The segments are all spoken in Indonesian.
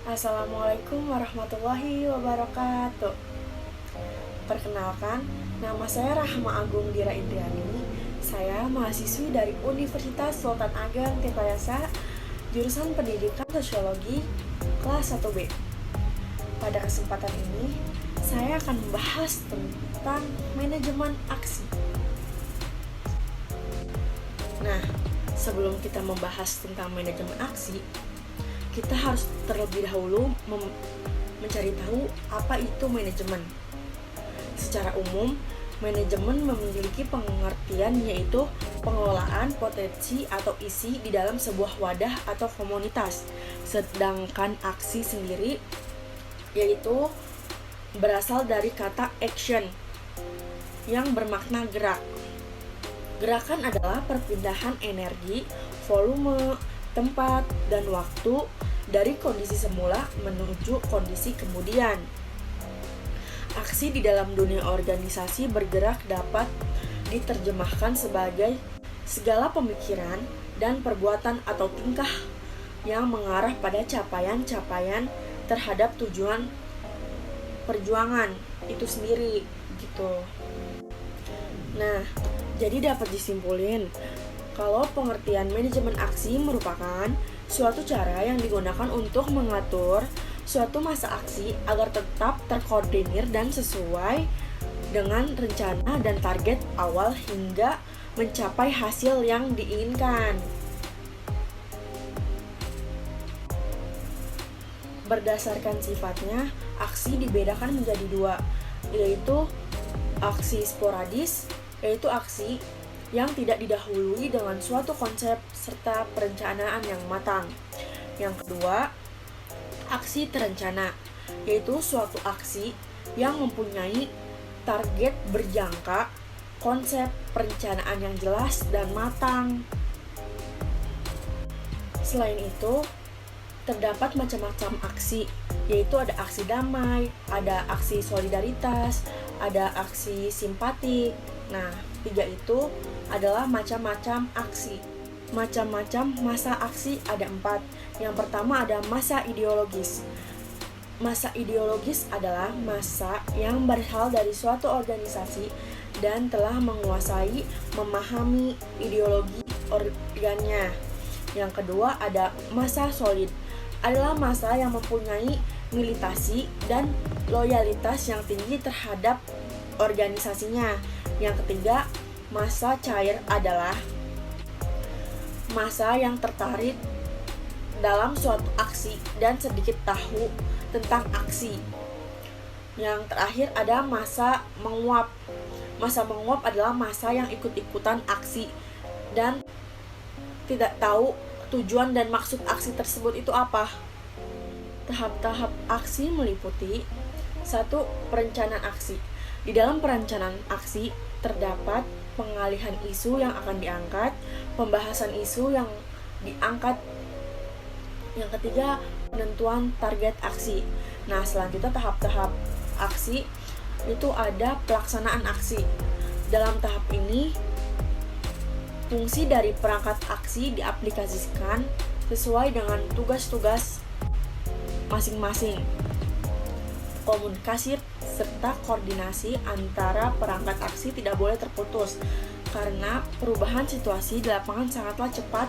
Assalamualaikum warahmatullahi wabarakatuh. Perkenalkan, nama saya Rahma Agung Dira Indriani. Saya mahasiswi dari Universitas Sultan Ageng Tirtayasa, jurusan Pendidikan Sosiologi, kelas 1B. Pada kesempatan ini, saya akan membahas tentang manajemen aksi. Nah, sebelum kita membahas tentang manajemen aksi, kita harus terlebih dahulu mencari tahu apa itu manajemen. Secara umum, manajemen memiliki pengertian yaitu pengelolaan potensi atau isi di dalam sebuah wadah atau komunitas. Sedangkan aksi sendiri yaitu berasal dari kata action yang bermakna gerak. Gerakan adalah perpindahan energi, volume, tempat, dan waktu dari kondisi semula menuju kondisi kemudian. Aksi di dalam dunia organisasi bergerak dapat diterjemahkan sebagai segala pemikiran dan perbuatan atau tingkah yang mengarah pada capaian-capaian terhadap tujuan perjuangan itu sendiri gitu. Nah, jadi dapat disimpulin kalau pengertian manajemen aksi merupakan suatu cara yang digunakan untuk mengatur suatu masa aksi agar tetap terkoordinir dan sesuai dengan rencana dan target awal hingga mencapai hasil yang diinginkan. Berdasarkan sifatnya, aksi dibedakan menjadi dua, yaitu aksi sporadis, yaitu aksi yang tidak didahului dengan suatu konsep serta perencanaan yang matang. Yang kedua, aksi terencana, yaitu suatu aksi yang mempunyai target berjangka, konsep perencanaan yang jelas dan matang. Selain itu, terdapat macam-macam aksi, yaitu ada aksi damai, ada aksi solidaritas, ada aksi simpatik. Nah, tiga itu adalah macam-macam aksi. Macam-macam masa aksi ada 4. Yang pertama ada masa ideologis. Masa ideologis adalah masa yang berasal dari suatu organisasi dan telah menguasai, memahami ideologi organnya. Yang kedua ada masa solid. Adalah masa yang mempunyai militasi dan loyalitas yang tinggi terhadap organisasinya. Yang ketiga, masa cair adalah masa yang tertarik dalam suatu aksi dan sedikit tahu tentang aksi. Yang terakhir ada masa menguap. Masa menguap adalah masa yang ikut-ikutan aksi dan tidak tahu tujuan dan maksud aksi tersebut itu apa. Tahap-tahap aksi meliputi 1. Perencanaan aksi. Di dalam perencanaan aksi terdapat pengalihan isu yang akan diangkat, pembahasan isu yang diangkat. Yang ketiga, penentuan target aksi. Nah, selanjutnya tahap-tahap aksi itu ada pelaksanaan aksi. Dalam tahap ini, fungsi dari perangkat aksi diaplikasikan sesuai dengan tugas-tugas masing-masing. Komunikasi serta koordinasi antara perangkat aksi tidak boleh terputus karena perubahan situasi di lapangan sangatlah cepat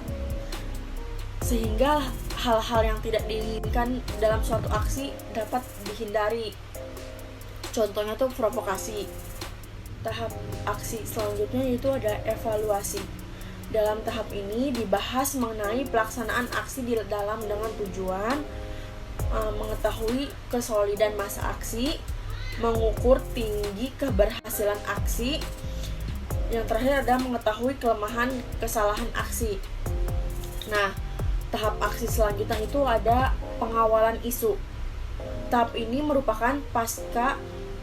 sehingga hal-hal yang tidak diinginkan dalam suatu aksi dapat dihindari. Contohnya tuh provokasi. Tahap aksi selanjutnya yaitu ada evaluasi. Dalam tahap ini dibahas mengenai pelaksanaan aksi di dalam dengan tujuan mengetahui kesolidan masa aksi, mengukur tinggi keberhasilan aksi. Yang terakhir ada mengetahui kelemahan kesalahan aksi. Nah, tahap aksi selanjutnya itu ada pengawalan isu. Tahap ini merupakan pasca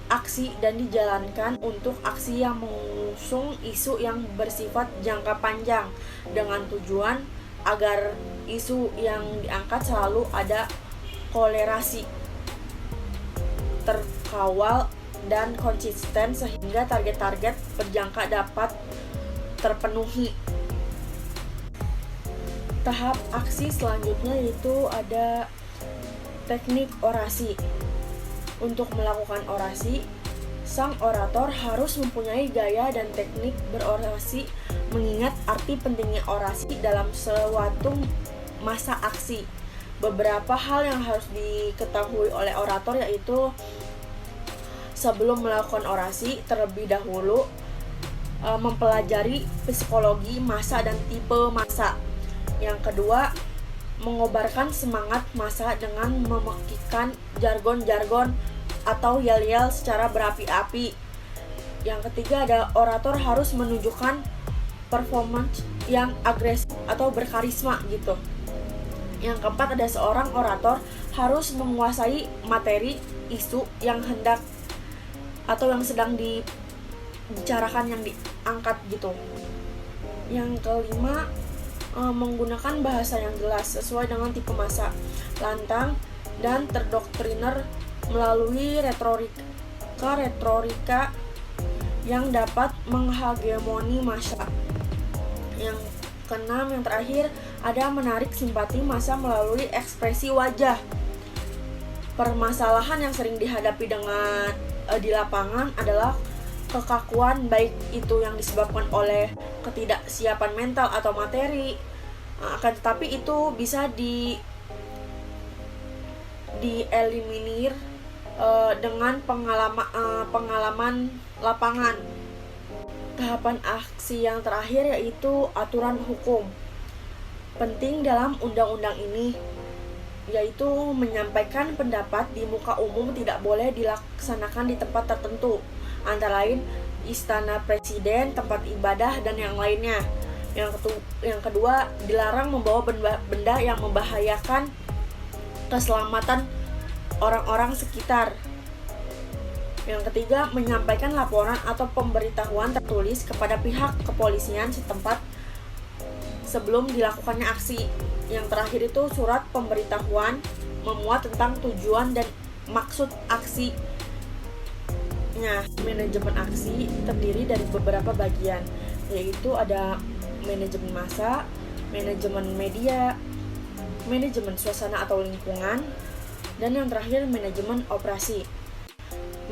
aksi dan dijalankan untuk aksi yang mengusung isu yang bersifat jangka panjang dengan tujuan agar isu yang diangkat selalu ada kolerasi, terkawal, dan konsisten sehingga target-target berjangka dapat terpenuhi. Tahap aksi selanjutnya yaitu ada teknik orasi. Untuk melakukan orasi, sang orator harus mempunyai gaya dan teknik berorasi mengingat arti pentingnya orasi dalam suatu masa aksi. Beberapa hal yang harus diketahui oleh orator yaitu sebelum melakukan orasi, terlebih dahulu mempelajari psikologi massa dan tipe massa. Yang kedua, mengobarkan semangat massa dengan memekikkan jargon-jargon atau yel-yel secara berapi-api. Yang ketiga, ada orator harus menunjukkan performance yang agresif atau berkarisma gitu. Yang keempat, ada seorang orator harus menguasai materi isu yang hendak atau yang sedang dibicarakan, yang diangkat gitu. Yang kelima, menggunakan bahasa yang jelas sesuai dengan tipe massa, lantang dan terdoktriner melalui retorika yang dapat menghegemoni massa. Yang keenam, yang terakhir, ada menarik simpati massa melalui ekspresi wajah. Permasalahan yang sering dihadapi di lapangan adalah kekakuan, baik itu yang disebabkan oleh ketidaksiapan mental atau materi. Akan tetapi itu bisa dieliminir dengan pengalaman lapangan. Tahapan aksi yang terakhir yaitu aturan hukum. Penting dalam undang-undang ini yaitu menyampaikan pendapat di muka umum tidak boleh dilaksanakan di tempat tertentu, antara lain istana presiden, tempat ibadah, dan yang lainnya. Yang kedua, dilarang membawa benda yang membahayakan keselamatan orang-orang sekitar. Yang ketiga, menyampaikan laporan atau pemberitahuan tertulis kepada pihak kepolisian setempat sebelum dilakukannya aksi. Yang terakhir itu surat pemberitahuan memuat tentang tujuan dan maksud aksi. Nah, manajemen aksi terdiri dari beberapa bagian, yaitu ada manajemen massa, manajemen media, manajemen suasana atau lingkungan, dan yang terakhir manajemen operasi.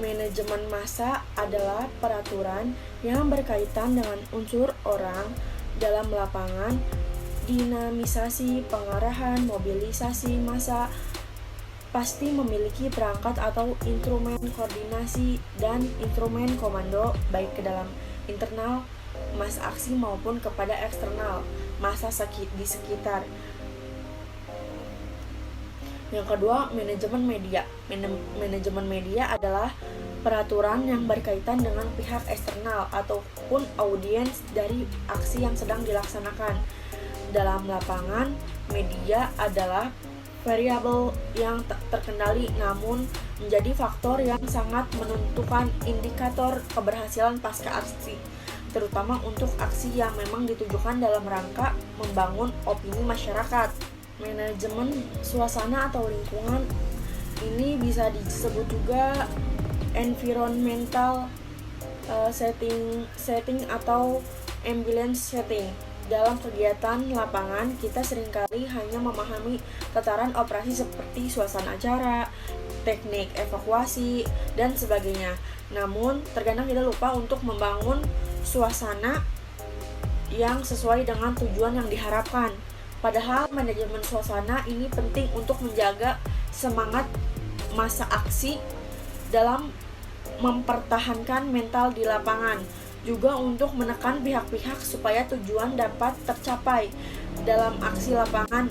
Manajemen massa adalah peraturan yang berkaitan dengan unsur orang dalam lapangan, dinamisasi, pengarahan, mobilisasi massa, pasti memiliki perangkat atau instrumen koordinasi dan instrumen komando baik ke dalam internal massa aksi maupun kepada eksternal massa di sekitar. Yang kedua, manajemen media. Manajemen media adalah peraturan yang berkaitan dengan pihak eksternal ataupun audiens dari aksi yang sedang dilaksanakan. Dalam lapangan, media adalah variabel yang terkendali namun menjadi faktor yang sangat menentukan indikator keberhasilan pasca aksi, terutama untuk aksi yang memang ditujukan dalam rangka membangun opini masyarakat. Manajemen suasana atau lingkungan ini bisa disebut juga environmental setting atau ambient setting. Dalam kegiatan lapangan, kita seringkali hanya memahami tataran operasi seperti suasana acara, teknik evakuasi, dan sebagainya. Namun, terkadang kita lupa untuk membangun suasana yang sesuai dengan tujuan yang diharapkan. Padahal manajemen suasana ini penting untuk menjaga semangat massa aksi dalam mempertahankan mental di lapangan, juga untuk menekan pihak-pihak supaya tujuan dapat tercapai. Dalam aksi lapangan,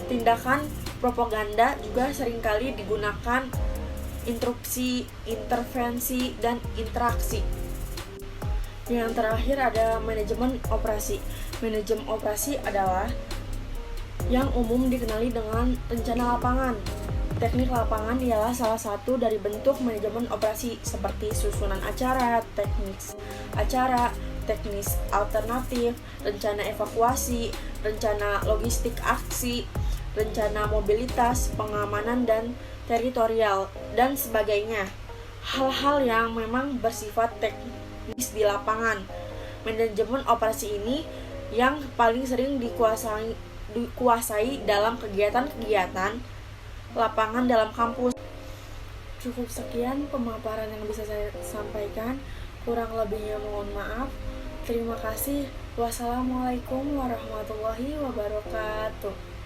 tindakan propaganda juga seringkali digunakan interupsi, intervensi, dan interaksi. Yang terakhir ada manajemen operasi. Manajemen operasi adalah yang umum dikenali dengan rencana lapangan. Teknik lapangan ialah salah satu dari bentuk manajemen operasi seperti susunan acara, teknis alternatif, rencana evakuasi, rencana logistik aksi, rencana mobilitas, pengamanan dan teritorial, dan sebagainya. Hal-hal yang memang bersifat teknis di lapangan. Manajemen operasi ini yang paling sering dikuasai dikuasai dalam kegiatan-kegiatan lapangan dalam kampus. Cukup sekian pemaparan yang bisa saya sampaikan. Kurang lebihnya mohon maaf. Terima kasih. Wassalamualaikum warahmatullahi wabarakatuh.